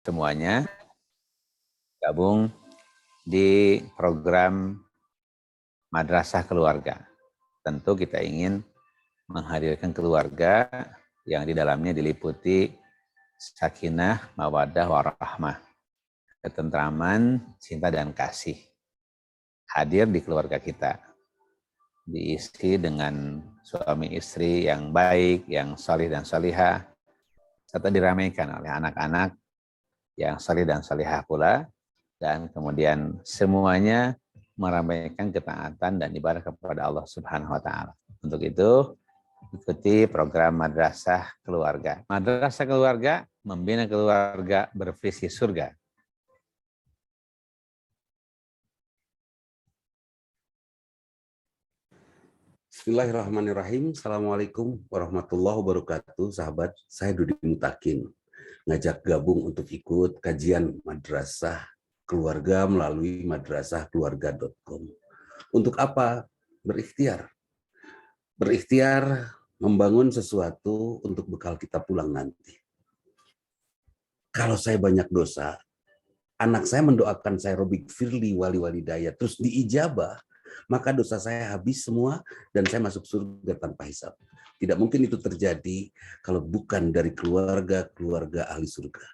semuanya gabung di program Madrasah Keluarga. Tentu kita ingin menghadirkan keluarga yang di dalamnya diliputi sakinah, mawaddah, warahmah, ketentraman, cinta dan kasih. Hadir di keluarga kita, diisi dengan suami istri yang baik, yang salih dan salihah, serta diramaikan oleh anak-anak yang salih dan salihah pula, dan kemudian semuanya meramaikan ketaatan dan ibadah kepada Allah Subhanahu wa taala. Untuk itu, ikuti program Madrasah Keluarga. Madrasah Keluarga membina keluarga bervisi surga. Bismillahirrahmanirrahim. Assalamualaikum warahmatullahi wabarakatuh. Sahabat, saya Dudi Mutakin. Ngajak gabung untuk ikut kajian Madrasah Keluarga melalui madrasahkeluarga.com. Untuk apa? Berikhtiar. Berikhtiar membangun sesuatu untuk bekal kita pulang nanti. Kalau saya banyak dosa, anak saya mendoakan saya Robik Firli wali walidayah, terus diijabah, maka dosa saya habis semua dan saya masuk surga tanpa hisab. Tidak mungkin itu terjadi kalau bukan dari keluarga ahli surga.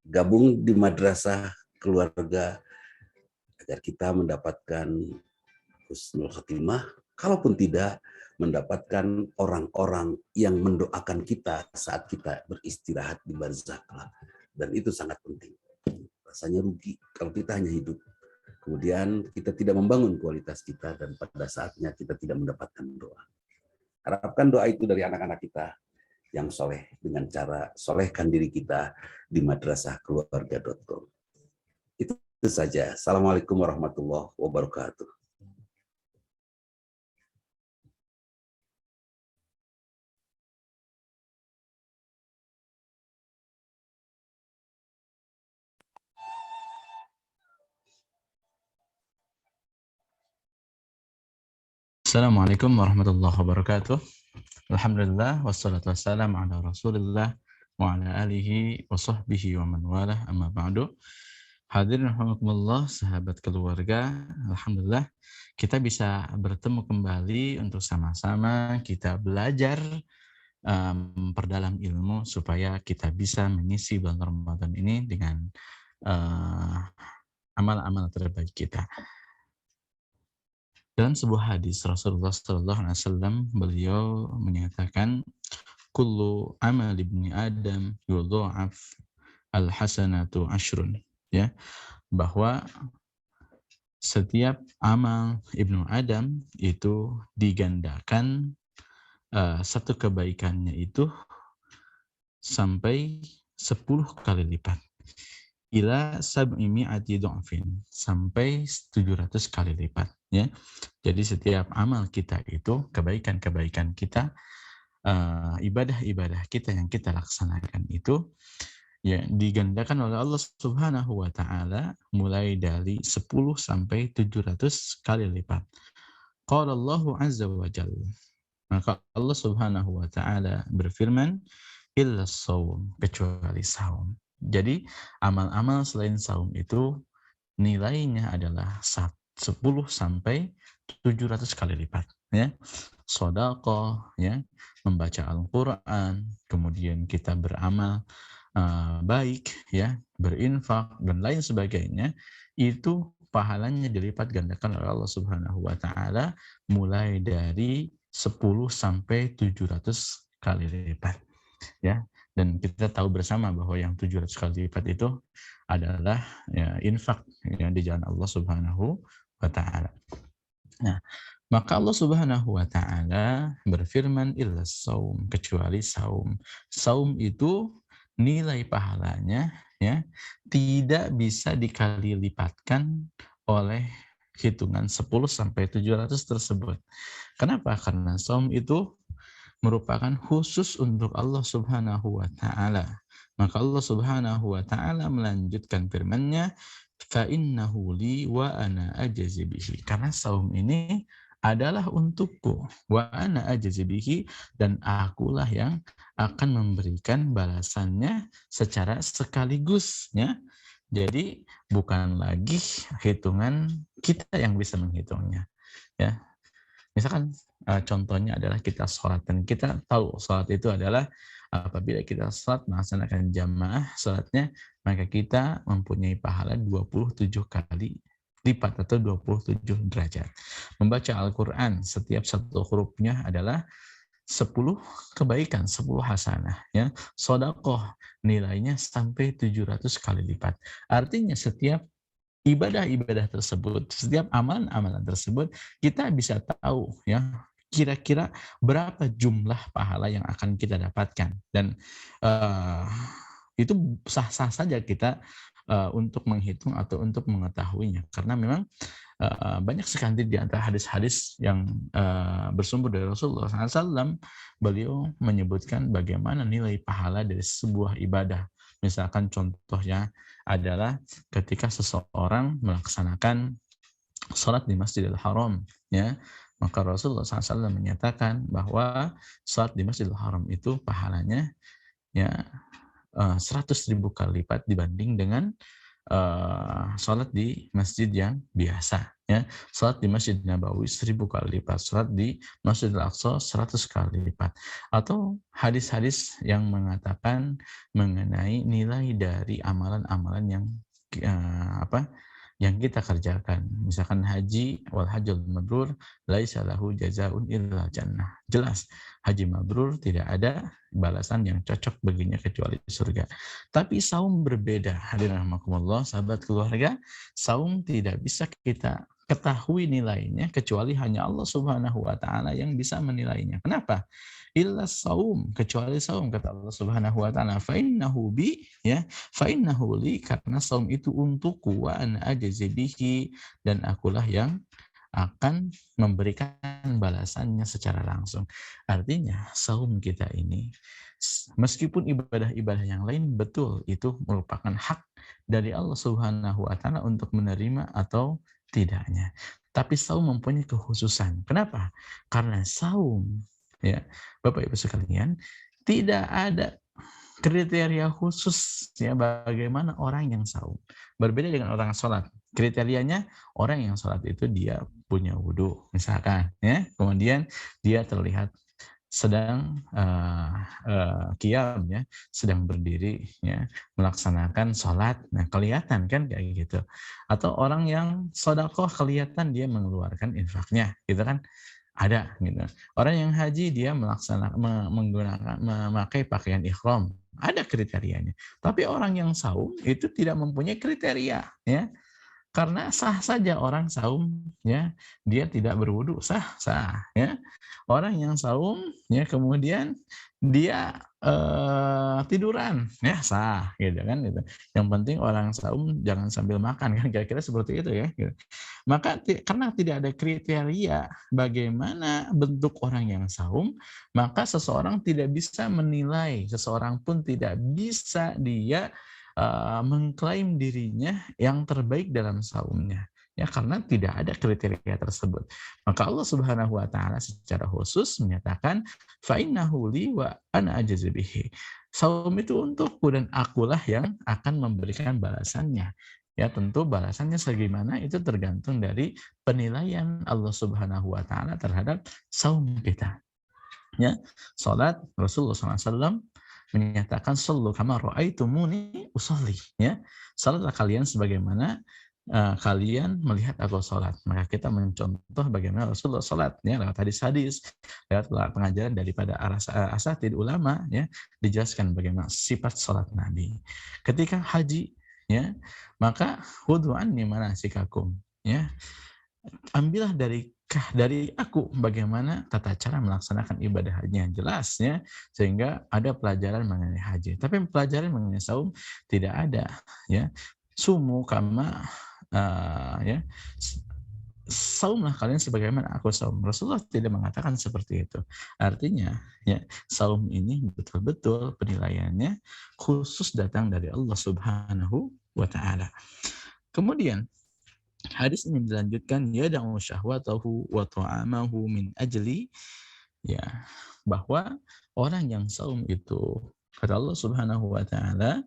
Gabung di Madrasah Keluarga agar kita mendapatkan husnul khotimah, kalaupun tidak, mendapatkan orang-orang yang mendoakan kita saat kita beristirahat di barzakh. Dan itu sangat penting. Rasanya rugi kalau kita hanya hidup. Kemudian kita tidak membangun kualitas kita dan pada saatnya kita tidak mendapatkan doa. Harapkan doa itu dari anak-anak kita yang soleh dengan cara solehkan diri kita di madrasahkeluarga.com. Itu saja. Assalamualaikum warahmatullahi wabarakatuh. Assalamualaikum warahmatullahi wabarakatuh. Alhamdulillah wassalatu wassalamu ala Rasulillah wa ala alihi wa sahbihi wa man walah, amma ba'du. Hadirin rahimakumullah, sahabat keluarga, alhamdulillah kita bisa bertemu kembali untuk sama-sama kita belajar memperdalam ilmu supaya kita bisa mengisi bulan Ramadan ini dengan amal-amal terbaik kita. Dalam sebuah hadis Rasulullah SAW, beliau menyatakan, kullu amal ibni Adam yudha'af al-hasanatu ashrun, ya, bahwa setiap amal ibnu Adam itu digandakan satu kebaikannya itu sampai 10 kali lipat. Ila sab'i mi'ati du'fin, sampai 700 kali lipat, ya. Jadi setiap amal kita itu, kebaikan-kebaikan kita, ibadah-ibadah kita yang kita laksanakan itu, ya, digandakan oleh Allah Subhanahu wa taala mulai dari 10 sampai 700 kali lipat. Qala Allahu azza wa jalla, maka Allah Subhanahu wa taala berfirman, illa shaum, kecuali saum. Jadi amal-amal selain saum itu nilainya adalah 10 sampai 700 kali lipat, ya. Sedekah, ya, membaca Al-Qur'an, kemudian kita beramal baik, ya, berinfak dan lain sebagainya, itu pahalanya dilipat gandakan oleh Allah Subhanahu wa taala mulai dari 10 sampai 700 kali lipat, ya. Dan kita tahu bersama bahwa yang 700 kali lipat itu adalah, ya, infak, ya, di jalan Allah Subhanahu wa taala. Nah, maka Allah Subhanahu wa taala berfirman, illa saum, kecuali saum. Saum itu nilai pahalanya, ya, tidak bisa dikali lipatkan oleh hitungan 10 sampai 700 tersebut. Kenapa? Karena saum itu merupakan khusus untuk Allah Subhanahu wa taala. Maka Allah Subhanahu wa taala melanjutkan firman-Nya, fa innahu li wa ana ajzi bihi. Karena saum ini adalah untukku, wa ana ajzi bihi, dan akulah yang akan memberikan balasannya secara sekaligus, ya. Jadi bukan lagi hitungan kita yang bisa menghitungnya, ya. Misalkan contohnya adalah kita sholat, dan kita tahu sholat itu adalah apabila kita sholat melaksanakan jamaah sholatnya, maka kita mempunyai pahala 27 kali lipat atau 27 derajat. Membaca Al-Quran, setiap satu hurufnya adalah 10 kebaikan, 10 hasanah. Ya. Sodakoh nilainya sampai 700 kali lipat. Artinya setiap ibadah-ibadah tersebut, setiap amalan-amalan tersebut, kita bisa tahu ya kira-kira berapa jumlah pahala yang akan kita dapatkan. Dan itu sah-sah saja kita untuk menghitung atau untuk mengetahuinya, karena memang banyak sekali di antara hadis-hadis yang bersumber dari Rasulullah SAW, beliau menyebutkan bagaimana nilai pahala dari sebuah ibadah. Misalkan contohnya adalah ketika seseorang melaksanakan sholat di Masjidil Haram, ya, maka Rasulullah SAW menyatakan bahwa sholat di Masjidil Haram itu pahalanya ya 100.000 kali lipat dibanding dengan sholat di masjid yang biasa, ya. Sholat di Masjid Nabawi 1000 kali lipat, sholat di Masjidil Aqsa 100 kali lipat. Atau hadis-hadis yang mengatakan mengenai nilai dari amalan-amalan yang yang kita kerjakan. Misalkan haji, wal hajjul mabrur laisa lahu jazaun illa jannah. Jelas, haji mabrur tidak ada balasan yang cocok baginya kecuali surga. Tapi saum berbeda. Hadirin rahimakumullah, sahabat keluarga, saum tidak bisa kita ketahui nilainya kecuali hanya Allah Subhanahu wa taala yang bisa menilainya. Kenapa? Illa saum, kecuali saum, kata Allah Subhanahu wa taala, fa innahu bi, ya, fa innahu li, karena saum itu untukku, wa ana ajzi bihi, dan akulah yang akan memberikan balasannya secara langsung. Artinya saum kita ini, meskipun ibadah-ibadah yang lain betul itu merupakan hak dari Allah Subhanahu wa taala untuk menerima atau tidaknya. Tapi saum mempunyai kekhususan. Kenapa? Karena saum, ya, Bapak Ibu sekalian, tidak ada kriteria khusus ya bagaimana orang yang saum. Berbeda dengan orang sholat. Kriterianya orang yang sholat itu dia punya wudhu, misalkan, ya. Kemudian dia terlihat sedang qiyam, ya, sedang berdiri, ya, melaksanakan sholat. Nah, kelihatan kan kayak gitu. Atau orang yang sedekah kelihatan dia mengeluarkan infaknya, gitu kan? Ada gitu. Orang yang haji dia menggunakan memakai pakaian ihram, ada kriterianya. Tapi orang yang saum itu tidak mempunyai kriteria, ya. Karena sah saja orang saum, ya, dia tidak berwudu, sah ya. Orang yang saum, ya, kemudian dia tiduran, ya, sah, gitu kan, gitu. Yang penting orang saum jangan sambil makan, kan, kira-kira seperti itu, ya, gitu. Maka karena tidak ada kriteria bagaimana bentuk orang yang saum, maka seseorang tidak bisa menilai, seseorang pun tidak bisa dia mengklaim dirinya yang terbaik dalam saumnya, ya, karena tidak ada kriteria tersebut. Maka Allah Subhanahu wa taala secara khusus menyatakan fa innahu li wa ana ajzi bihi. Saum itu untukku dan akulah yang akan memberikan balasannya. Ya, tentu balasannya segimana itu tergantung dari penilaian Allah Subhanahu wa taala terhadap saum kita. Ya, salat Rasulullah SAW menyatakan sallu kama ra'aitumuni usolli, ya. Salatlah kalian sebagaimana kalian melihat aku salat. Maka kita mencontoh bagaimana Rasulullah salat, ya, lewat hadis-hadis, lewat pengajaran daripada asatid ulama, ya, dijelaskan bagaimana sifat salat Nabi. Ketika haji, ya, maka khudhu anni manasikakum, ya. Ambillah dari aku bagaimana tata cara melaksanakan ibadah haji yang jelas, ya, sehingga ada pelajaran mengenai haji. Tapi pelajaran mengenai saum tidak ada, ya. Sumu kama, ya, saumlah kalian sebagaimana aku saum. Rasulullah tidak mengatakan seperti itu. Artinya, ya, saum ini betul-betul penilaiannya khusus datang dari Allah Subhanahu wa taala. Kemudian Hadis ini dilanjutkan yada'u syahwatahu wa ta'amahu min ajli, ya, bahwa orang yang saum itu kata Allah Subhanahu wa taala,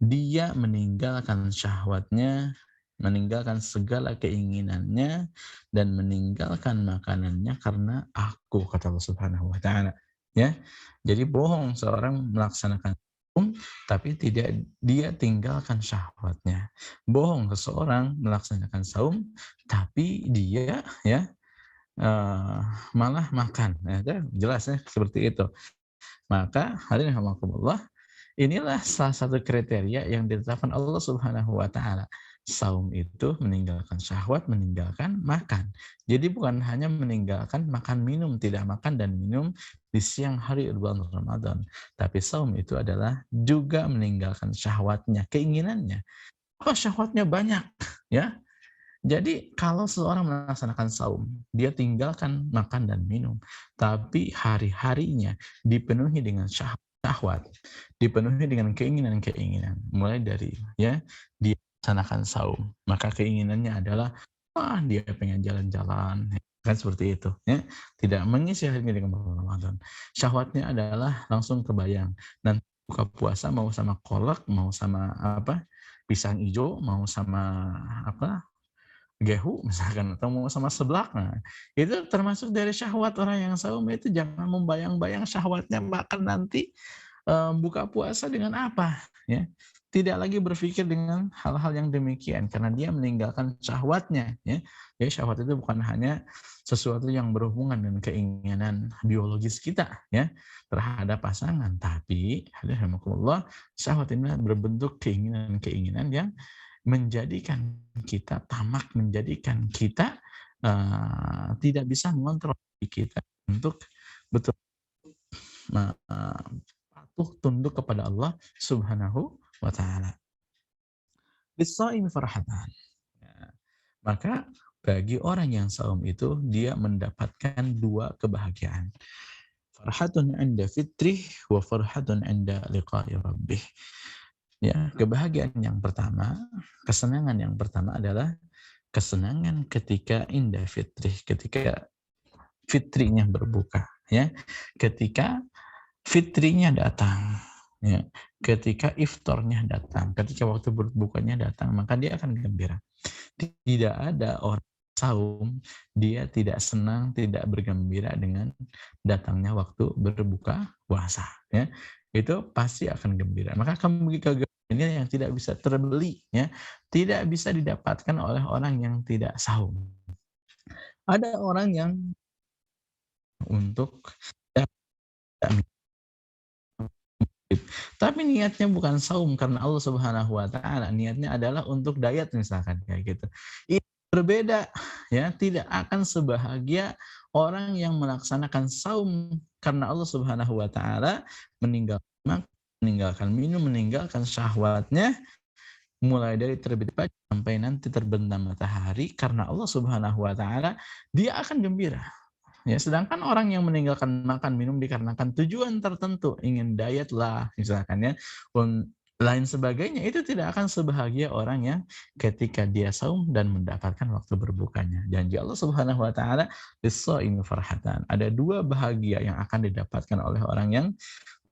dia meninggalkan syahwatnya, meninggalkan segala keinginannya, dan meninggalkan makanannya karena aku, kata Allah Subhanahu wa taala. Ya. Jadi bohong seorang melaksanakan saum tapi tidak dia tinggalkan syahwatnya. Bohong seseorang melaksanakan saum tapi dia malah makan. Nah, jelas ya seperti itu. Maka hadirin rahimakumullah, inilah salah satu kriteria yang ditetapkan Allah Subhanahu wa taala. Saum itu meninggalkan syahwat, meninggalkan makan. Jadi bukan hanya meninggalkan makan minum, tidak makan dan minum di siang hari bulan Ramadan, tapi saum itu adalah juga meninggalkan syahwatnya, keinginannya. Apa syahwatnya banyak, ya? Jadi kalau seorang melaksanakan saum, dia tinggalkan makan dan minum, tapi hari-harinya dipenuhi dengan syahwat, dipenuhi dengan keinginan-keinginan, mulai dari dia melaksanakan saum, maka keinginannya adalah dia pengen jalan-jalan, kan seperti itu, ya. Tidak mengisi harinya dengan Ramadan. Syahwatnya adalah langsung kebayang, nanti buka puasa mau sama kolak, mau sama pisang hijau, mau sama gehu misalkan, atau mau sama seblak. Nah, itu termasuk dari syahwat orang yang saum. Itu jangan membayang-bayang syahwatnya makan nanti buka puasa dengan apa, ya. Tidak lagi berpikir dengan hal-hal yang demikian karena dia meninggalkan syahwatnya, ya. Jadi syahwat itu bukan hanya sesuatu yang berhubungan dengan keinginan biologis kita, ya, terhadap pasangan, tapi alhamdulillah syahwat ini berbentuk keinginan-keinginan yang menjadikan kita tamak, menjadikan kita tidak bisa mengontrol diri kita untuk betul patuh tunduk kepada Allah Subhanahu wa taala. Bis-shaim farhatan. Maka bagi orang yang saum itu dia mendapatkan dua kebahagiaan. Farhatun 'inda fitrih wa farhatun 'inda liqa'i rabbih. Ya, kebahagiaan yang pertama, kesenangan yang pertama adalah kesenangan ketika indah fitrih, ketika fitrinya berbuka, ya. Ketika fitrinya datang, ya. Ketika iftarnya datang, ketika waktu berbukanya datang, maka dia akan gembira. Tidak ada orang saum dia tidak senang, tidak bergembira dengan datangnya waktu berbuka puasa, ya. Itu pasti akan gembira. Maka kegembiraan ini yang tidak bisa terbeli, ya, tidak bisa didapatkan oleh orang yang tidak saum. Ada orang yang untuk tapi niatnya bukan saum karena Allah Subhanahu wa taala, niatnya adalah untuk diet misalkan kayak gitu. Itu berbeda, ya, tidak akan sebahagia orang yang melaksanakan saum karena Allah Subhanahu wa taala, meninggalkan minum, meninggalkan syahwatnya mulai dari terbit pagi sampai nanti terbenam matahari karena Allah Subhanahu wa taala, dia akan gembira. Ya, sedangkan orang yang meninggalkan makan minum dikarenakan tujuan tertentu, ingin diet lah misalkan, ya, lain sebagainya, itu tidak akan sebahagia orang yang ketika dia saum dan mendapatkan waktu berbukanya. Janji Allah Subhanahu wa taala, lis-shaimi farhatan. Ada dua bahagia yang akan didapatkan oleh orang yang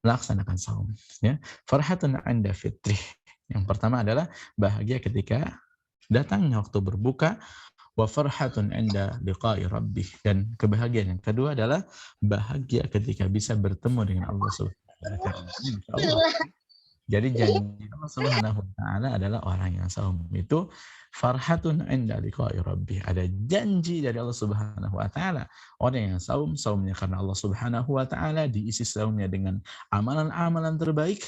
melaksanakan saum, ya. Farhatun 'inda fitrih. Yang pertama adalah bahagia ketika datangnya waktu berbuka, wa farhatun 'inda liqa'i rabbih, dan kebahagiaan yang kedua adalah bahagia ketika bisa bertemu dengan Allah Subhanahu wa taala. Jadi janji Allah Subhanahu wa taala adalah orang yang saum itu farhatun 'inda liqa'i rabbih. Ada janji dari Allah Subhanahu wa taala. Orang yang saum, saumnya karena Allah Subhanahu wa taala, diisi saumnya dengan amalan-amalan terbaik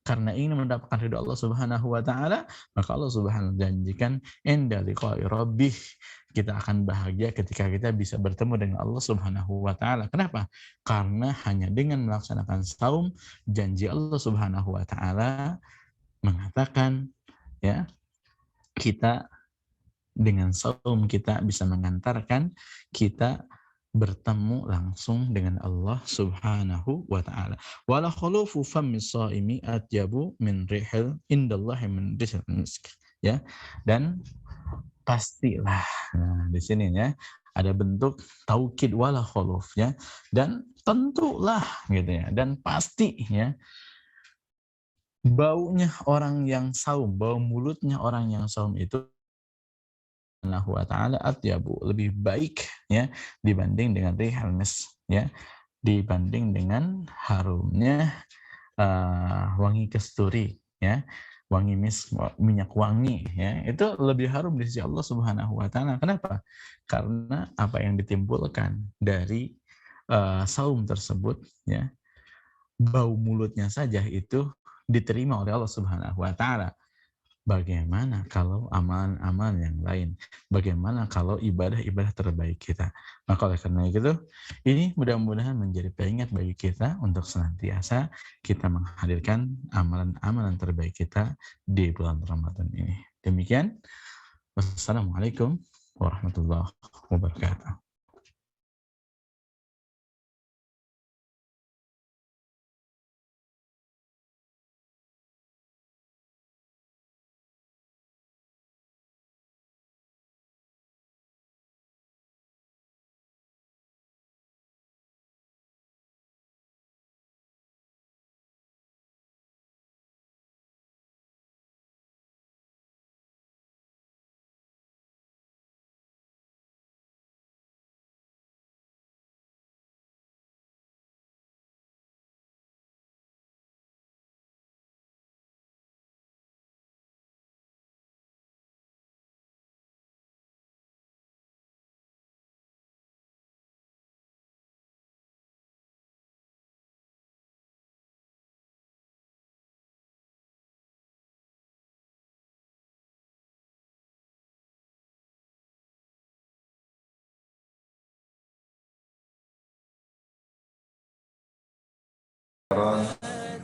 karena ingin mendapatkan ridha Allah Subhanahu wa taala, maka Allah Subhanahu janjikan inda liqa'i rabbih, kita akan bahagia ketika kita bisa bertemu dengan Allah Subhanahu wa taala. Kenapa? Karena hanya dengan melaksanakan saum, janji Allah Subhanahu wa taala mengatakan, ya, kita dengan saum kita bisa mengantarkan kita bertemu langsung dengan Allah Subhanahu wa taala. Wala khulufu fammi shaimi atyabu min rihil indallahi min rihil misk. Ya. Dan pastilah. Nah, di sini ya ada bentuk taukid wala khulufnya, dan tentulah gitu ya, dan pasti ya, baunya orang yang saum, bau mulutnya orang yang saum itu Subhanahu wa ta'ala atyabu, lebih baik ya dibanding dengan rihal misk ya, dibanding dengan harumnya wangi kasturi ya, wangi minyak wangi ya, itu lebih harum di sisi Allah Subhanahu wa ta'ala. Kenapa? Karena apa yang ditimbulkan dari saum tersebut ya, bau mulutnya saja itu diterima oleh Allah Subhanahu wa ta'ala. Bagaimana kalau amalan-amalan yang lain? Bagaimana kalau ibadah-ibadah terbaik kita? Maka oleh karena itu, ini mudah-mudahan menjadi pengingat bagi kita untuk senantiasa kita menghadirkan amalan-amalan terbaik kita di bulan Ramadan ini. Demikian. Wassalamualaikum warahmatullahi wabarakatuh.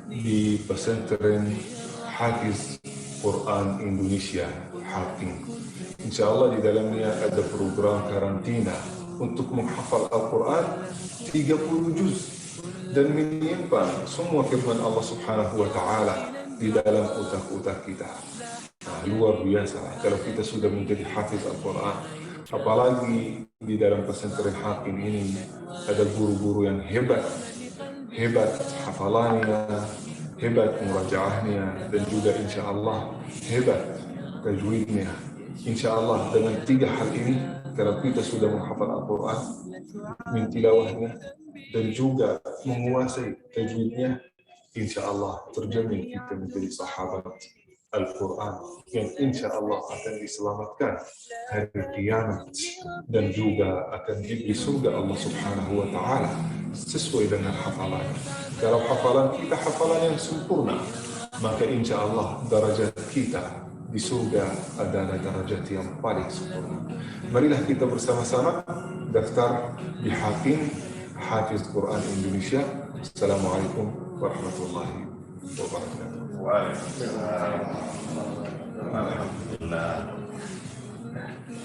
Di pesantren Hafiz Quran Indonesia, Hafing. Insya Allah di dalamnya ada program karantina untuk menghafal Al-Quran 30 juz dan menyimpan semua firman Allah Subhanahu wa Ta'ala di dalam otak-otak kita. Nah, luar biasa kalau kita sudah menjadi hafiz Al-Quran. Apalagi di dalam pesantren Hafing ini ada guru-guru yang hebat hafalannya, hebat murajaahnya, dan juga insya Allah hebat tajwidnya. Insya Allah dengan 3 hal ini, kalau kita sudah menghafal Al-Quran, mentilawahnya, dan juga menguasai tajwidnya, insya Allah terjamin kita menjadi sahabat Al-Quran yang insya Allah akan diselamatkan hari kiamat dan juga akan diberi surga Allah Subhanahu wa Ta'ala sesuai dengan hafalan. Kalau hafalan kita hafalan yang sempurna, maka insya Allah darajat kita di surga adalah derajat yang paling sempurna. Marilah kita bersama-sama daftar di Hafiz Quran Indonesia. Assalamualaikum warahmatullahi wabarakatuh.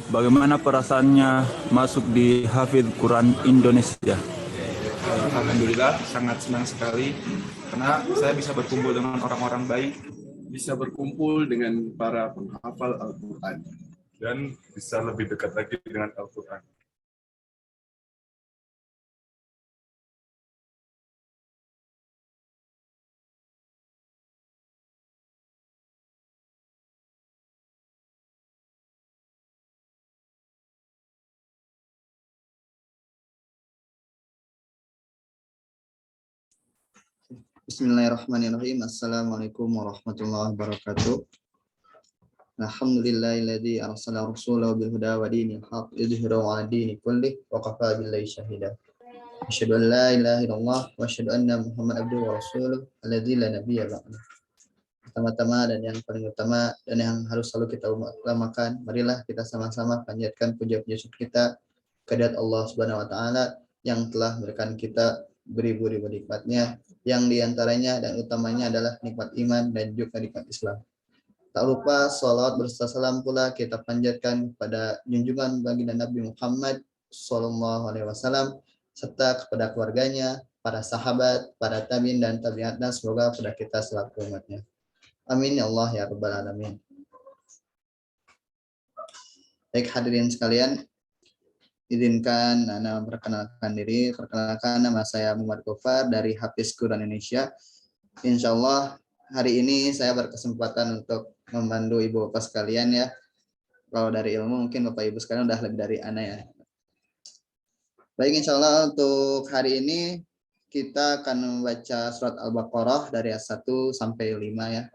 Bagaimana perasaannya masuk di Hafiz Quran Indonesia? Alhamdulillah, sangat senang sekali karena saya bisa berkumpul dengan orang-orang baik, bisa berkumpul dengan para penghafal Al-Quran, dan bisa lebih dekat lagi dengan Al-Quran. Bismillahirrahmanirrahim. Assalamualaikum warahmatullahi wabarakatuh. Alhamdulillahilladzi arsala rasulahu bil huda wa dinil haqq yudhhirahu 'ala dini kullih wa kafa billahi shahida. Asyhadu an la ilaha illallah wa asyhadu anna Muhammad abduhu wa rasuluh alladzi la nabiyya ba'dahu. Pertama-tama dan yang paling utama dan yang harus selalu kita utamakan, marilah kita sama-sama panjatkan puja-puji syukur kita kehadirat Allah Subhanahu wa taala yang telah memberikan kita beribu-ribu nikmatnya, yang diantaranya dan utamanya adalah nikmat iman dan juga nikmat Islam. Tak lupa salawat berserta salam pula kita panjatkan kepada junjungan baginda Nabi Muhammad Sallallahu Alaihi Wasallam serta kepada keluarganya, para sahabat, para tabiin dan tabiatnya, semoga pada kita selaku umatnya. Amin ya Allah ya Rabbal Alamin. Baik hadirin sekalian, izinkan Ana memperkenalkan diri. Perkenalkan, nama saya Muhammad Gofar dari Hafiz Quran Indonesia. Insya Allah hari ini saya berkesempatan untuk membantu ibu bapak sekalian ya. Kalau dari ilmu mungkin bapak ibu sekalian udah lebih dari Ana ya. Baik, insya Allah untuk hari ini kita akan membaca surat Al-Baqarah dari ayat 1 sampai 5 ya.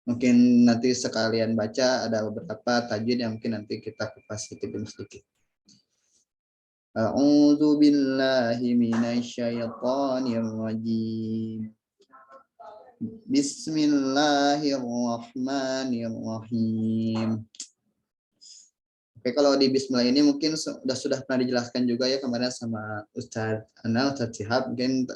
Mungkin nanti sekalian baca, ada beberapa tajwid yang mungkin nanti kita kupas sedikit demi sedikit. A'udzu billahi minasyaitonir rajim. Bismillahirrahmanirrahim. Oke, kalau di Bismillah ini mungkin sudah pernah dijelaskan juga ya kemarin sama Ustadz Ana, Ustadz Syihab. Mungkin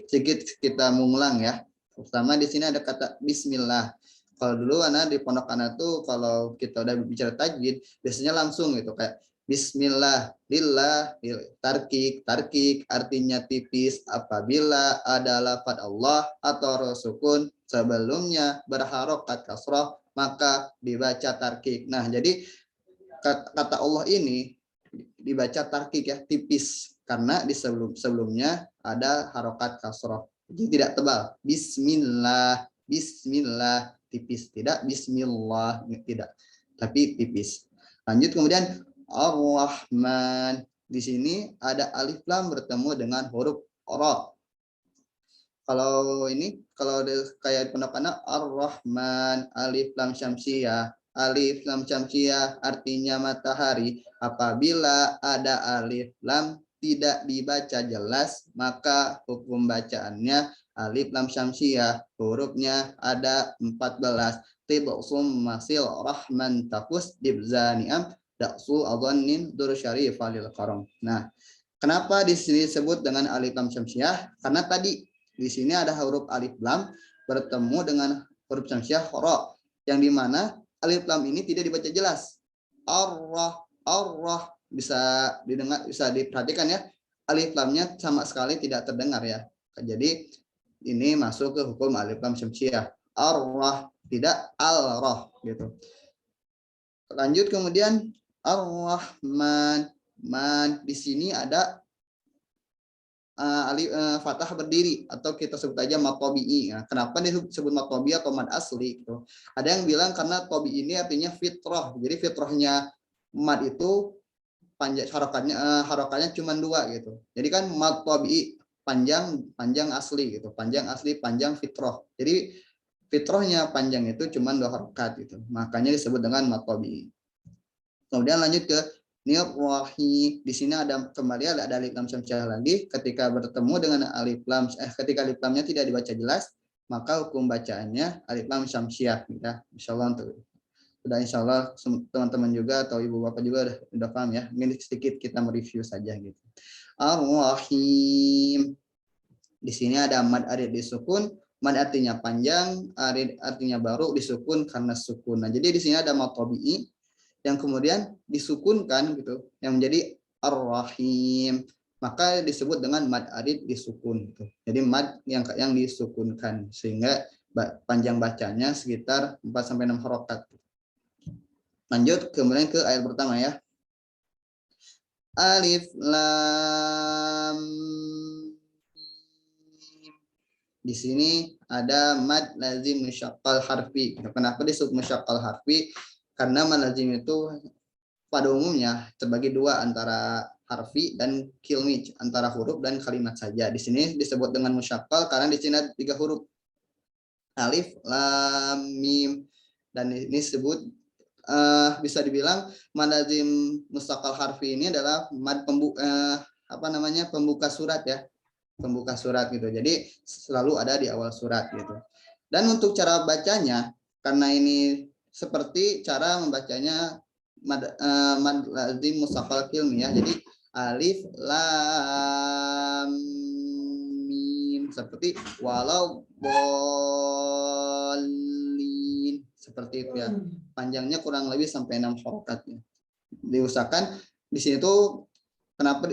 sedikit kita mengulang ya. Pertama di sini ada kata Bismillah. Kalau dulu Ana di pondok Ana tuh kalau kita udah bicara tajwid biasanya langsung gitu kayak Bismillah, lillah, tarkik artinya tipis apabila ada lafaz Allah atau sukun sebelumnya berharokat kasrah maka dibaca tarkik. Nah, jadi kata Allah ini dibaca tarkik ya, tipis karena di sebelumnya ada harokat kasrah. Jadi tidak tebal. Bismillah, bismillah tipis, tidak bismillah tidak, tapi tipis. Lanjut kemudian Ar-Rahman. Di sini ada alif lam bertemu dengan huruf ra. Kalau ini kalau kayak pendapat Ar-Rahman, alif lam syamsiyah. Alif lam syamsiyah artinya matahari. Apabila ada alif lam tidak dibaca jelas, maka hukum bacaannya alif lam syamsiyah, hurufnya ada 14. Tibsum masil rahman tafus dibzani'am daksu adhannin dur syarif alil karam. Nah, kenapa di sini disebut dengan alif lam syamsiyah? Karena tadi di sini ada huruf alif lam bertemu dengan huruf syamsiyah ra, yang dimana alif lam ini tidak dibaca jelas. Allah bisa didengar, bisa diperhatikan ya. Alif lamnya sama sekali tidak terdengar ya. Jadi ini masuk ke hukum alif lam syamsiyah. Ar-Rah, tidak al-Rah gitu. Lanjut kemudian Ar-Rahman. Man di sini ada alif fathah berdiri atau kita sebut aja mad tabi'i. Nah, kenapa disebut mad tabi'i atau mad asli gitu? Ada yang bilang karena tabi'i ini artinya fitrah. Jadi fitrahnya mad itu panjang harokatnya cuma 2 gitu. Jadi kan mad tabi'i panjang asli gitu. Panjang asli, panjang fitrah. Jadi fitrahnya panjang itu cuma 2 harokat gitu. Makanya disebut dengan mad tabi'i. Kemudian lanjut ke Nirwahi. Di sini ada kembali ada alif lam syamsiyah lagi. Ketika bertemu dengan alif lam ketika alif lamnya tidak dibaca jelas, maka hukum bacaannya alif lam syamsiyah ya. Insyaallah insyaallah teman-teman juga atau ibu bapak juga udah paham ya. Mungkin sedikit kita mereview saja gitu. Ar-Rahim. Di sini ada mad arid disukun. Mad artinya panjang, arid artinya baru, disukun karena sukun. Nah, jadi di sini ada mad tabi'i yang kemudian disukunkan gitu, yang menjadi Ar-Rahim, maka disebut dengan mad arid disukun gitu. Jadi mad yang disukunkan sehingga panjang bacanya sekitar 4-6 harokat. Lanjut kemudian ke ayat pertama ya. Alif lam. Di sini ada mad lazim musyaqqal harfi. Kenapa disebut musyaqqal harfi? Karena mad lazim itu pada umumnya terbagi 2 antara harfi dan kilmi, antara huruf dan kalimat saja. Di sini disebut dengan musyaqqal karena di sini ada 3 huruf. Alif, lam, mim. Dan ini disebut bisa dibilang mad lazim musyaqqal harfi ini adalah mad pembuka surat ya. Pembuka surat gitu. Jadi selalu ada di awal surat gitu. Dan untuk cara bacanya, karena ini seperti cara membacanya mad lazim musyaqqal kilmi ya. Jadi alif lam mim seperti walau bolin seperti itu ya. Panjangnya kurang lebih sampai 6 harokatnya. Diusahakan di sini tuh kenapa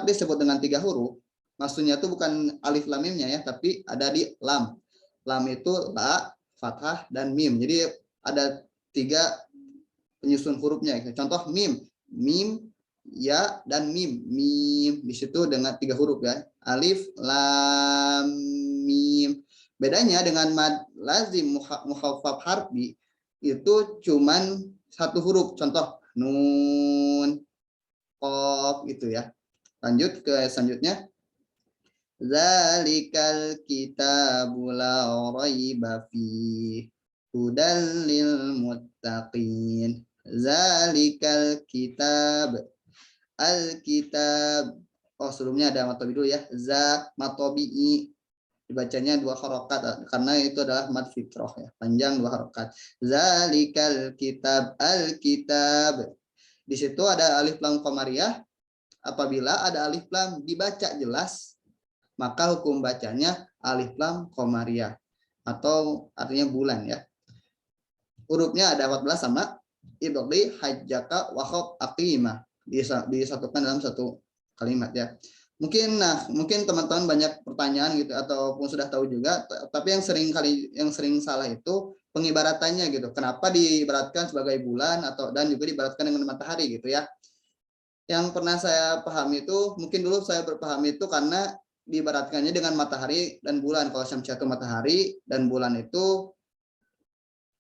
disebut dengan 3 huruf? Maksudnya tuh bukan alif lam mimnya ya, tapi ada di lam. Lam itu la, fathah dan mim. Jadi ada 3 penyusun hurufnya. Contoh mim, mim, ya dan mim. Mim di situ dengan 3 huruf ya. Alif, lam, mim. Bedanya dengan mad lazim mukhaffaf harfi itu cuman 1 huruf. Contoh nun, qaf gitu ya. Lanjut ke selanjutnya. Zalikal kitabu la raiba fihi hudal lil muttaqin. Zalikal kitab. Al-kitab. Oh, sebelumnya ada matobi dulu ya. Za matobi'i. Dibacanya 2 harokat karena itu adalah mad fitrah ya. Panjang 2 harokat. Zalikal kitab. Al-kitab. Di situ ada alif lam qamariyah. Apabila ada alif lam dibaca jelas, maka hukum bacanya alif lam qamariyah atau artinya bulan ya. Hurufnya ada 14 sama ibdi hajjaka wa khaf aqimah, disatukan dalam satu kalimat ya. Mungkin teman-teman banyak pertanyaan gitu ataupun sudah tahu juga, tapi yang sering salah itu pengibaratannya gitu. Kenapa diibaratkan sebagai bulan atau dan juga diibaratkan dengan matahari gitu ya. Yang pernah saya pahami itu, mungkin dulu saya berpaham itu karena diibaratkannya dengan matahari dan bulan. Kalau syamsiah itu matahari dan bulan itu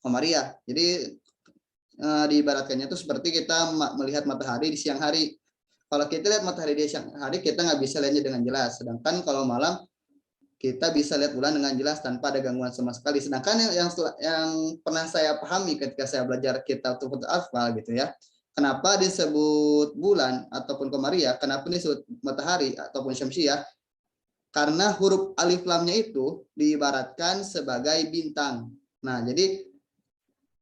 qamariyah. Jadi diibaratkannya itu seperti kita melihat matahari di siang hari. Kalau kita lihat matahari di siang hari, kita nggak bisa lihatnya dengan jelas. Sedangkan kalau malam, kita bisa lihat bulan dengan jelas tanpa ada gangguan sama sekali. Sedangkan yang pernah saya pahami ketika saya belajar kitab Tuhfatul Atfal gitu ya. Kenapa disebut bulan ataupun qamariyah? Kenapa disebut matahari ataupun syamsiah? Karena huruf alif lamnya itu diibaratkan sebagai bintang. Nah, jadi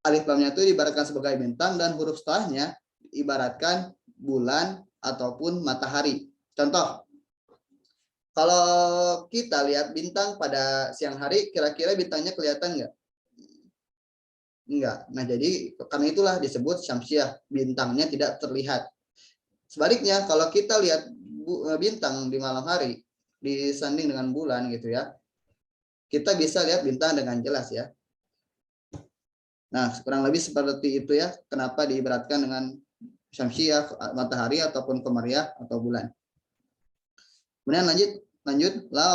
alif lamnya itu diibaratkan sebagai bintang dan huruf setelahnya diibaratkan bulan ataupun matahari. Contoh, kalau kita lihat bintang pada siang hari, kira-kira bintangnya kelihatan nggak? Enggak. Nah, jadi karena itulah disebut syamsiah, bintangnya tidak terlihat. Sebaliknya, kalau kita lihat bintang di malam hari, disanding dengan bulan gitu ya, kita bisa lihat bintang dengan jelas ya. Nah, kurang lebih seperti itu ya, kenapa diibaratkan dengan syamsiah, matahari ataupun qamariyah atau bulan. Kemudian lanjut la,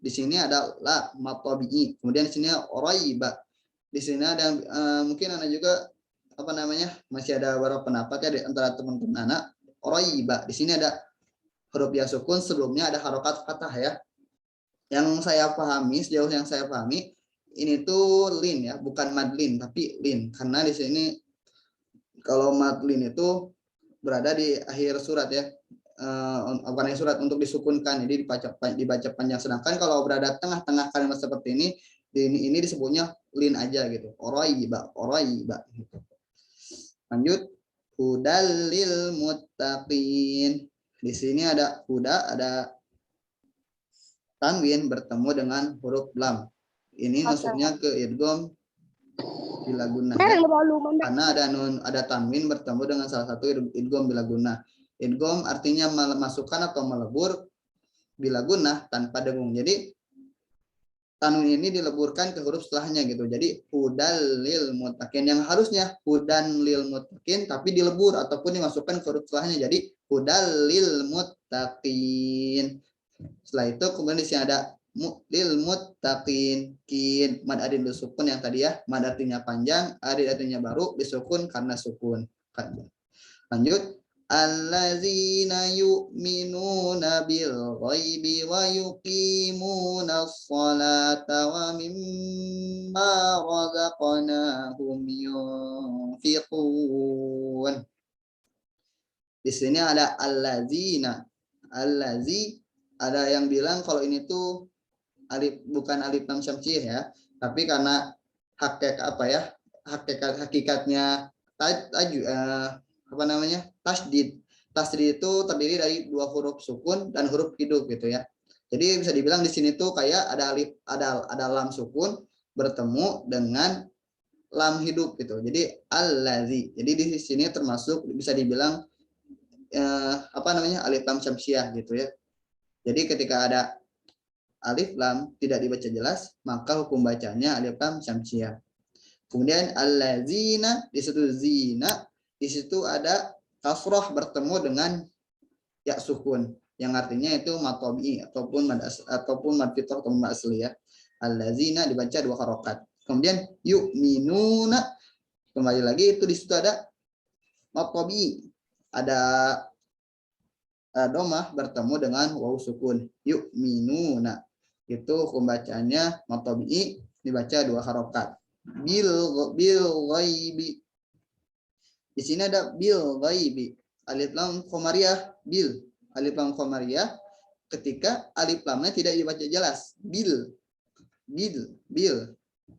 di sini ada la matabi'i. Kemudian di sini raiba. Di sini ada mungkin ada juga masih ada beberapa pendapat ya di antara teman-teman anak. Raiba. Di sini ada huruf ya sukun, sebelumnya ada harokat fathah ya. Yang saya pahami, sejauh yang saya pahami, ini tuh lin ya, bukan madlin tapi lin. Karena di sini kalau madlin itu berada di akhir surat ya. Bukan surat untuk disukunkan, jadi dibaca panjang. Sedangkan kalau berada tengah-tengah kalimat seperti ini disebutnya lin aja gitu. Oraiba gitu. Lanjut, hudal lil muttaqin. Di sini ada huda, ada tanwin bertemu dengan huruf lam. Ini maksudnya ke idgham bila guna ya. Karena ada tanwin bertemu dengan salah satu idgham bila guna. Idgham artinya memasukkan atau melebur bila guna tanpa dengung. Jadi tanwin ini dileburkan ke huruf setelahnya gitu. Jadi hudal lil muttaqin, yang harusnya hudan lil muttaqin tapi dilebur ataupun dimasukkan ke huruf setelahnya. Jadi hudal lil muttaqin. Setelah itu kemudian di sini ada lil muttaqin, kin mad adin disukun yang tadi ya, mad artinya panjang, adin artinya baru, disukun karena sukun. Lanjut, allazina yu'minuna bil ghaibi wa yuqimuna sholata wa mimma razaqnahum yunfiqun. Di sini ada allazina. Allazi, ada yang bilang kalau ini tuh bukan alif lam syamsiah ya, tapi karena hakikatnya tasdid. Tasdid itu terdiri dari 2 huruf sukun dan huruf hidup gitu ya. Jadi bisa dibilang di sini tuh kayak ada lam sukun bertemu dengan lam hidup gitu. Jadi allazi. Jadi di sini termasuk bisa dibilang alif lam syamsiah gitu ya. Jadi ketika ada alif lam tidak dibaca jelas, maka hukum bacanya alif lam syamsiah. Kemudian allazina, di situ zina di situ ada kasroh bertemu dengan ya sukun yang artinya itu mad tabi'i ataupun mad fitrah atau mad asli ya. Allazina dibaca 2 harokat. Kemudian yu'minuna kembali lagi itu di situ ada mad tabi'i, ada domah bertemu dengan waw sukun. Yu'minuna itu hukum bacanya mad tabi'i dibaca 2 harokat. Bil ghaibi. Di sini ada bil ghaibi. Alif lam qamariyah bil. Alif lam qamariyah ketika alif lamnya tidak dibaca jelas. Bil.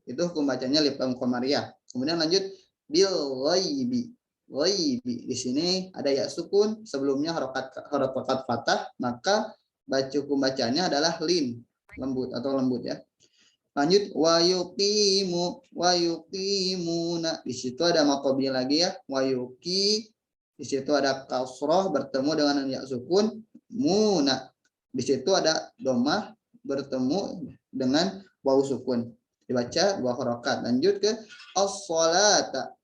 Itu hukum bacanya alif lam qamariyah. Kemudian lanjut bil ghaibi. Ghaibi. Di sini ada ya sukun, sebelumnya harokat fathah, maka hukum bacanya adalah lin, lembut atau lembut ya. Lanjut wa yuqimuna. Di situ ada maqabi lagi ya. Wa yuqi. Di situ ada kasroh bertemu dengan ya sukun muna. Di situ ada domah bertemu dengan waw sukun. Dibaca 2 harokat. Lanjut ke as-salata.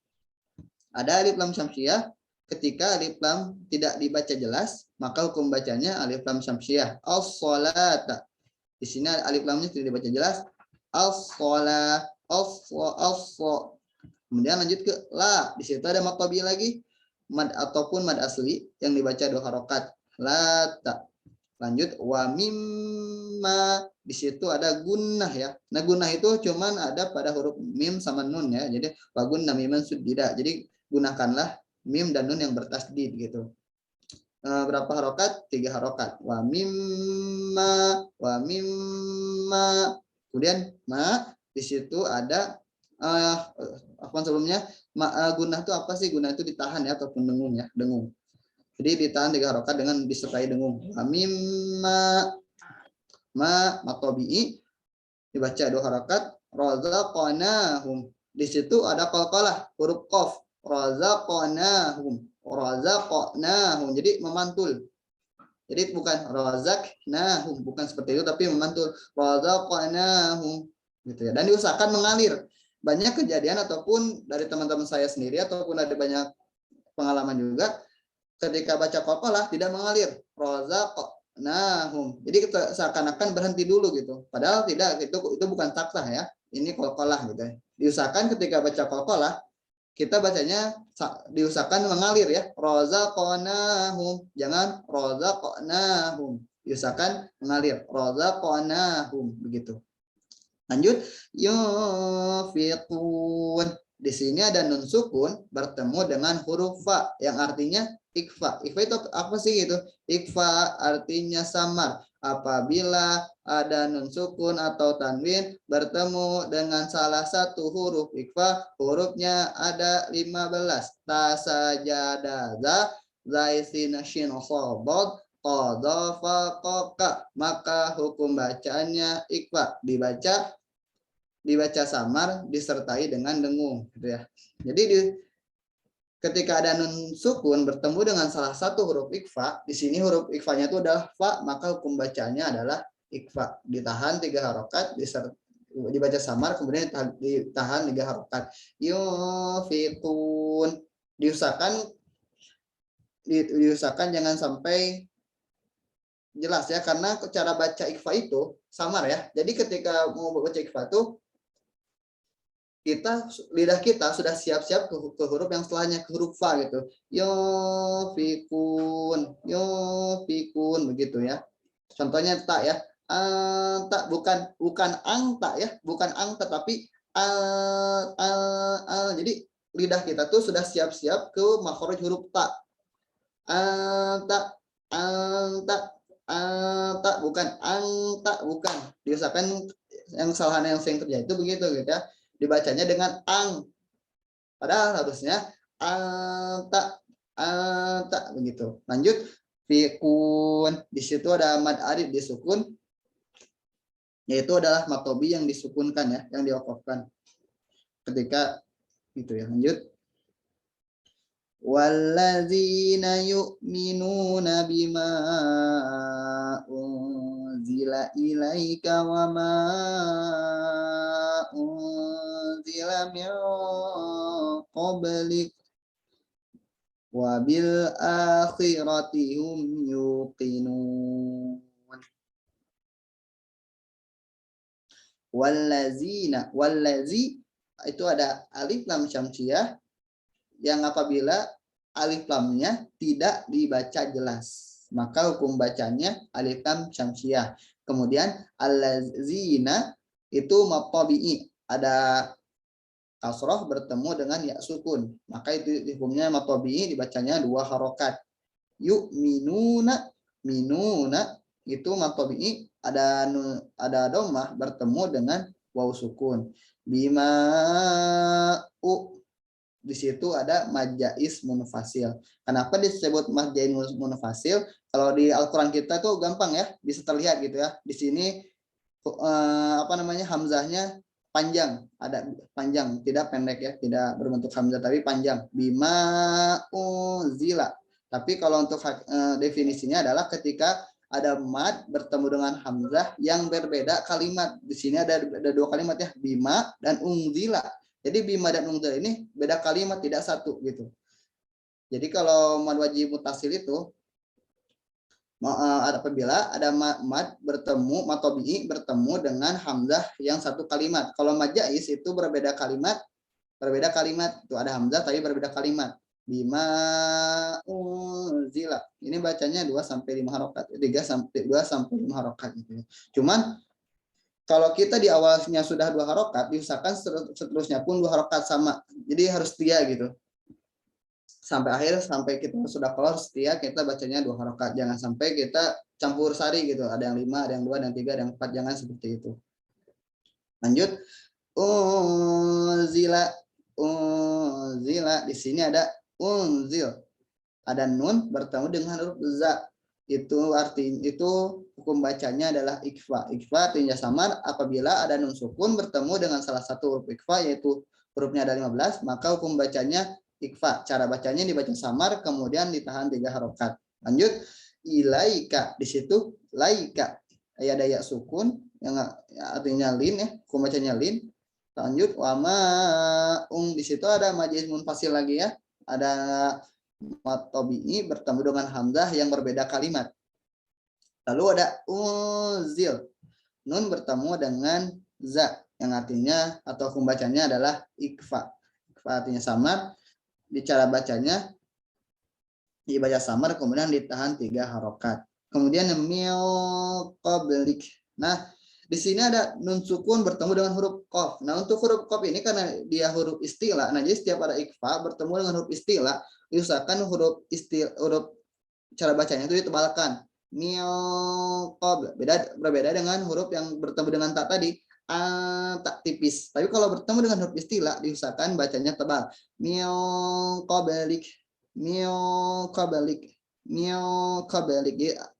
Ada alif lam syamsiyah. Ketika alif lam tidak dibaca jelas, maka hukum bacanya alif lam syamsiyah. As-salata. Di sini alif lamnya tidak dibaca jelas. As-salah, kemudian lanjut ke la. Di situ ada mad tabi'i lagi, mad ataupun mad asli yang dibaca 2 harokat. La ta. Lanjut wa mimma. Di situ ada gunnah ya. Nah gunnah itu cuman ada pada huruf mim sama nun ya. Jadi wa gunnah miman suddida. Jadi gunakanlah mim dan nun yang bertasdid gitu. Berapa harokat? 3 harokat. Wa mimma. Kemudian ma, di situ ada apa sebelumnya gunah itu apa sih? Gunah itu ditahan ya ataupun dengung ya, dengung. Jadi ditahan 3 harokat dengan disertai dengung. Mimma maqabi'i dibaca 2 harokat. Razaqnahum. Di situ ada qalqalah huruf qaf. Razaqnahum. Jadi memantul. Jadi bukan razaqnahum, bukan seperti itu tapi memantul razaqnahum gitu ya. Dan diusahakan mengalir. Banyak kejadian ataupun dari teman-teman saya sendiri ataupun ada banyak pengalaman juga ketika baca qalqalah tidak mengalir razaqnahum. Jadi seakan-akan berhenti dulu gitu. Padahal tidak, itu bukan taktah ya. Ini qalqalah gitu ya. Diusahakan ketika baca qalqalah kita bacanya diusahakan mengalir ya. Razaqnahum. Jangan razaqnahum. Diusahakan mengalir. Razaqnahum. Begitu. Lanjut. Yunfiqun. Di sini ada nun sukun bertemu dengan huruf fa yang artinya ikfa. Ikfa itu apa sih gitu? Ikfa artinya samar. Apabila ada nun sukun atau tanwin bertemu dengan salah satu huruf ikfa, hurufnya ada 15. Tasajadaza, zaisina shin sobot, qadha qoka. Maka hukum bacaannya ikfa, dibaca samar disertai dengan dengung gitu ya. Jadi ketika ada nun sukun bertemu dengan salah satu huruf ikfa, di sini huruf ikfanya itu adalah fa, maka hukum bacanya adalah ikfa. Ditahan 3 harokat, dibaca samar, kemudian ditahan 3 harokat. Yufiqun. Diusahakan jangan sampai jelas ya, karena cara baca ikfa itu samar ya. Jadi ketika mau baca ikfa itu lidah kita sudah siap-siap ke huruf yang setelahnya, ke huruf fa gitu. Yufiqun begitu ya. Contohnya tak ya. Tak bukan ang tak ya, bukan ang tetapi jadi lidah kita tuh sudah siap-siap ke makhraj huruf ta. Tak bukan ang tak bukan. Diusahakan yang kesalahan yang sering terjadi itu begitu gitu ya. Dibacanya dengan ang, padahal harusnya tak begitu. Lanjut fiqun. Di situ ada mad arif disukun, yaitu adalah maqabi yang disukunkan ya, yang diwakafkan ketika itu ya. Lanjut walladzina yu'minuna bima unzila ilaika wa ma unzila min qablik. wa bil akhirati hum yuqinun. Wallazi itu ada alif lam syamsiyah yang apabila alif lamnya tidak dibaca jelas, maka hukum bacanya alif lam syamsiyah. Kemudian allazina itu mad tabi'i, ada kasroh bertemu dengan ya sukun, maka itu hukumnya mad tabi'i, dibacanya 2 harokat. Yu'minuna, minuna itu mad tabi'i, ada dhammah bertemu dengan waw sukun. Bima di situ ada mad jaiz munfasil. Kenapa disebut mad jaiz munfasil? Kalau di Al-Qur'an kita tuh gampang ya, bisa terlihat gitu ya. Di sini hamzahnya panjang, ada panjang, tidak pendek ya, tidak berbentuk hamzah tapi panjang. Bima unzila. Tapi kalau untuk definisinya adalah ketika ada mad bertemu dengan hamzah yang berbeda kalimat. Di sini ada 2 kalimat ya, bima dan unzila. Jadi bima dan unzila ini beda kalimat, tidak satu gitu. Jadi kalau mad wajib mutasil itu apabila ada mad bertemu, mad tabi'i bertemu dengan hamzah yang satu kalimat. Kalau mad jaiz itu berbeda kalimat. Itu ada hamzah tapi berbeda kalimat. Bima unzila. Ini bacanya 2 sampai 5 harokat, 2 sampai 5 harokat gitu. Cuman kalau kita di awalnya sudah 2 harokat, diusahakan seterusnya pun 2 harokat sama. Jadi harus setia gitu. Sampai akhir, sampai kita sudah keluar setia, kita bacanya 2 harokat. Jangan sampai kita campur sari gitu. Ada yang 5, ada yang 2, ada yang 3, ada yang 4. Jangan seperti itu. Lanjut. Unzila. Di sini ada unzil, ada nun bertemu dengan huruf za. Itu artinya, itu hukum bacanya adalah ikfa. Ikfa artinya samar apabila ada nun sukun bertemu dengan salah satu huruf ikfa, yaitu hurufnya ada 15, maka hukum bacanya ikfa. Cara bacanya dibaca samar kemudian ditahan 3 harokat. Lanjut, ilaika. Di situ laika ada ya sukun yang artinya lin ya, hukum bacanya lin. Lanjut, wama di situ ada mad jaiz munfasil lagi ya. Ada mad tabi'i bertemu dengan hamzah yang berbeda kalimat. Lalu ada unzil, nun bertemu dengan za yang artinya atau hukum bacanya adalah ikfa. Ikfa artinya samar. Di cara bacanya dibaca samar kemudian ditahan 3 harokat. Kemudian mil qablik. Nah, di sini ada nun sukun bertemu dengan huruf qaf. Nah, untuk huruf qaf ini karena dia huruf istilah, nah jadi setiap ada ikfa bertemu dengan huruf istilah, diusahakan huruf cara bacanya itu ditebalkan. Mil qab, berbeda dengan huruf yang bertemu dengan tak tadi, tak tipis. Tapi kalau bertemu dengan huruf istilah, diusahakan bacanya tebal. Mil qablik,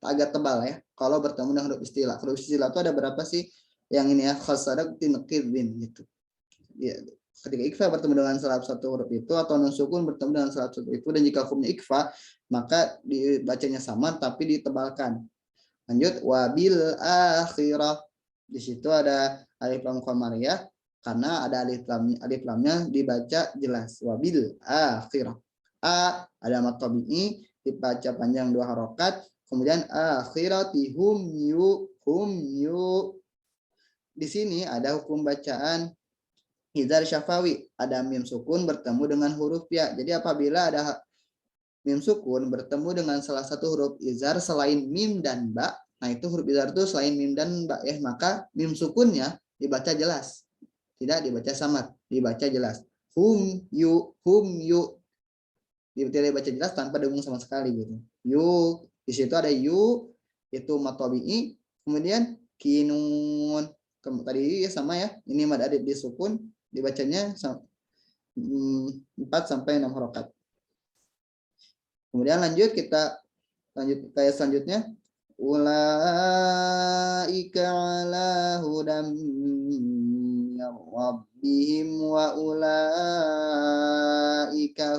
agak tebal ya. Kalau bertemu dengan huruf istilah. Huruf istilah itu ada berapa sih? Yang ini ya, khasarak tinqidin gitu. Ya, ketika ikfa bertemu dengan salah satu huruf itu atau nun sukun bertemu dengan salah satu itu, dan jika hukumnya ikfa maka dibacanya sama tapi ditebalkan. Lanjut, wabil akhirah. Di situ ada alif lam qamariyah karena ada alif lamnya dibaca jelas. Wabil akhirah. Ada mad tabi'i dibaca panjang 2 harokat. Kemudian akhirati hum yu. Di sini ada hukum bacaan izhar syafawi, ada mim sukun bertemu dengan huruf ya. Jadi apabila ada mim sukun bertemu dengan salah satu huruf izhar selain mim dan ba, nah itu huruf izhar itu selain mim dan ba ya, maka mim sukunnya dibaca jelas, tidak dibaca samar, dibaca jelas. Hum yu. Tidak dibaca jelas tanpa dengung sama sekali gitu. Yu, di situ ada yu, itu mad tabi'i. Kemudian kinun, tadi sama ya. Ini mad alif disukun, dibacanya 4 sampai 6 harokat. Kemudian lanjut kita lanjut kayak selanjutnya. Ulaika ala hudam min rabbihim wa ulaika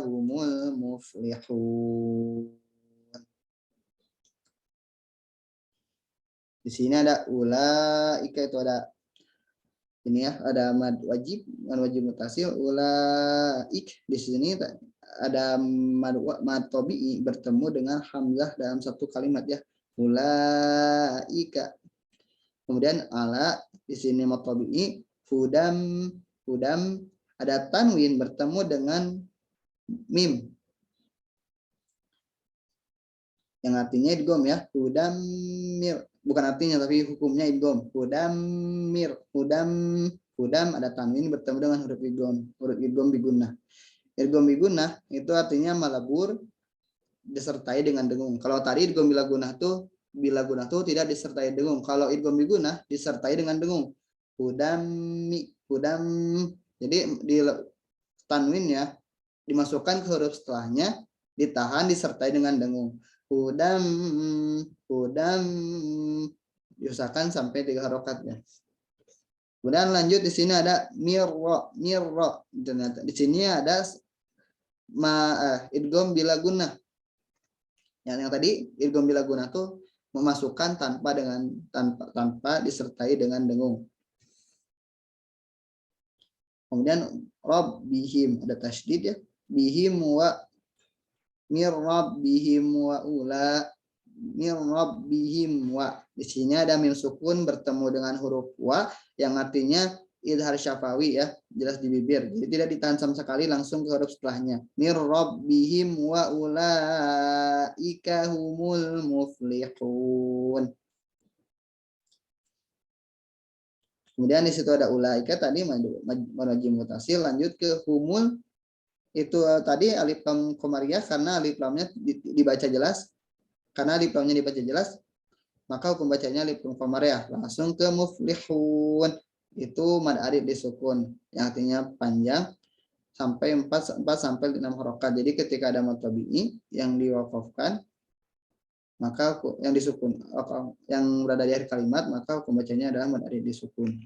humul muflihun. Di sini ada ulaika, itu ada ini ya, ada mad wajib mutasil ulaik. Di sini ada mad tabi'i bertemu dengan hamzah dalam satu kalimat ya. Ulaika. Kemudian ala di sini mad tabi'i, hudam ada tanwin bertemu dengan mim yang artinya idgham ya. Hudamir, bukan artinya tapi hukumnya idgham. Hudam ada tanwin bertemu dengan huruf idgham bigunnah. Idgham bigunnah itu artinya malabur disertai dengan dengung. Kalau tadi idgham bila gunnah tuh tidak disertai dengung. Kalau idgham bigunnah disertai dengan dengung. Hudam. Jadi di tanwinnya dimasukkan ke huruf setelahnya, ditahan disertai dengan dengung. Hudam diusahakan sampai 3 harokatnya. Kemudian lanjut di sini ada mirra. Di sini ada idgham bila gunnah. Yang tadi idgham bila gunnah tuh memasukkan tanpa disertai dengan dengung. Kemudian rabbihim ada tasydid ya. Bihim wa mir rabbihim wa ula mir rabbihim wa. Di sini ada mim sukun bertemu dengan huruf wa yang artinya idhar syafawi ya, jelas di bibir. Jadi tidak ditahan sama sekali, langsung ke huruf setelahnya. Mir rabbihim wa ulaika humul muflihun. Kemudian di situ ada ulaika tadi manaji mutasil, lanjut ke humul. Itu tadi alif lam qamariyah karena alif lamnya dibaca jelas. Karena alif lamnya dibaca jelas, maka hukum bacanya alif lam qamariyah. Langsung ke muflihun. Itu mad alif disukun yang artinya panjang sampai 4 sampai 6 harokat. Jadi ketika ada mad tabi'i yang diwakafkan, maka yang disukun yang berada di akhir kalimat, maka hukum bacanya adalah mad alif disukun.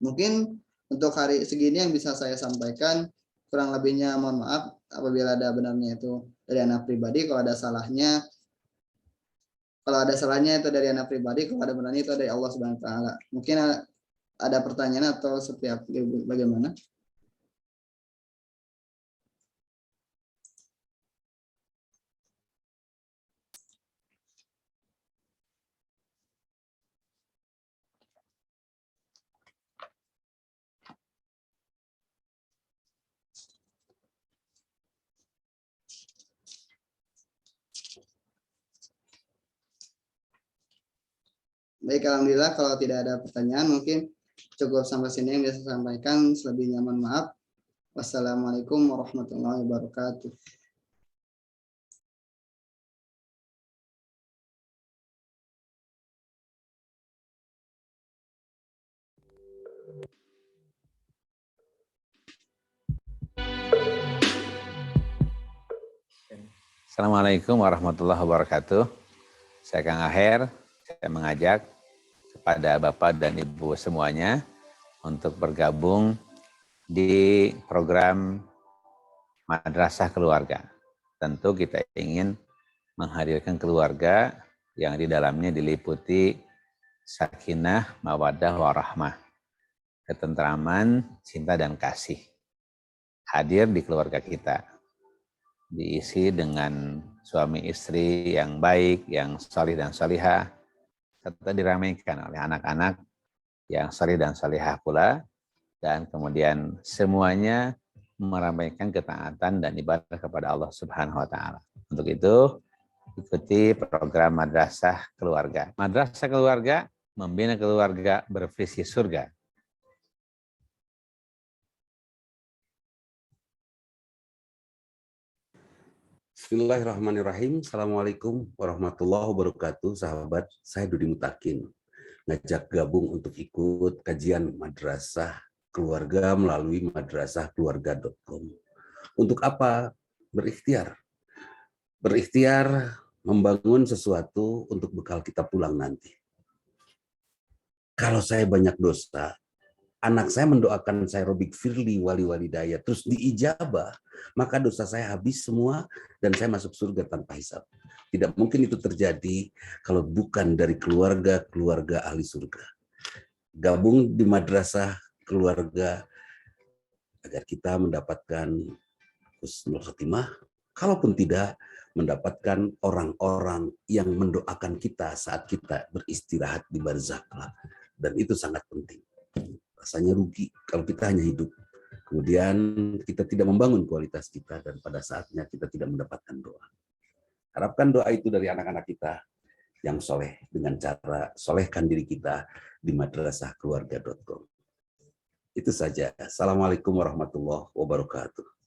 Mungkin untuk hari segini yang bisa saya sampaikan. Kurang lebihnya mohon maaf apabila ada benarnya itu dari anak pribadi, kalau ada salahnya itu dari anak pribadi, kalau ada benarnya itu dari Allah Subhanahu wa taala. Mungkin ada pertanyaan atau seperti apa, bagaimana? Baik, alhamdulillah kalau tidak ada pertanyaan mungkin cukup sampai sini yang bisa saya sampaikan. Selebihnya mohon maaf. Wassalamualaikum warahmatullahi wabarakatuh. Assalamualaikum warahmatullahi wabarakatuh. Saya Kang Aher. Saya mengajak kepada Bapak dan Ibu semuanya untuk bergabung di program Madrasah Keluarga. Tentu kita ingin menghadirkan keluarga yang di dalamnya diliputi sakinah, mawaddah, warahmah, ketentraman, cinta dan kasih. Hadir di keluarga kita, diisi dengan suami istri yang baik, yang salih dan salihah, serta diramaikan oleh anak-anak yang salih dan salihah pula, dan kemudian semuanya meramaikan ketaatan dan ibadah kepada Allah Subhanahu wa taala. Untuk itu, ikuti program Madrasah Keluarga. Madrasah Keluarga membina keluarga bervisi surga. Bismillahirrahmanirrahim. Assalamualaikum warahmatullahi wabarakatuh. Sahabat, saya Dudi Mutakin. Ngajak gabung untuk ikut kajian Madrasah Keluarga melalui madrasahkeluarga.com. Untuk apa? Berikhtiar. Berikhtiar membangun sesuatu untuk bekal kita pulang nanti. Kalau saya banyak dosa, anak saya mendoakan saya Robik Firli wali walidayah, terus diijabah, maka dosa saya habis semua dan saya masuk surga tanpa hisab. Tidak mungkin itu terjadi kalau bukan dari keluarga ahli surga. Gabung di Madrasah Keluarga agar kita mendapatkan husnul khotimah, kalaupun tidak mendapatkan orang-orang yang mendoakan kita saat kita beristirahat di barzakh. Dan itu sangat penting. Rasanya rugi kalau kita hanya hidup, kemudian kita tidak membangun kualitas kita, dan pada saatnya kita tidak mendapatkan doa. Harapkan doa itu dari anak-anak kita yang soleh, dengan cara solehkan diri kita di madrasahkeluarga.com. Itu saja. Assalamualaikum warahmatullahi wabarakatuh.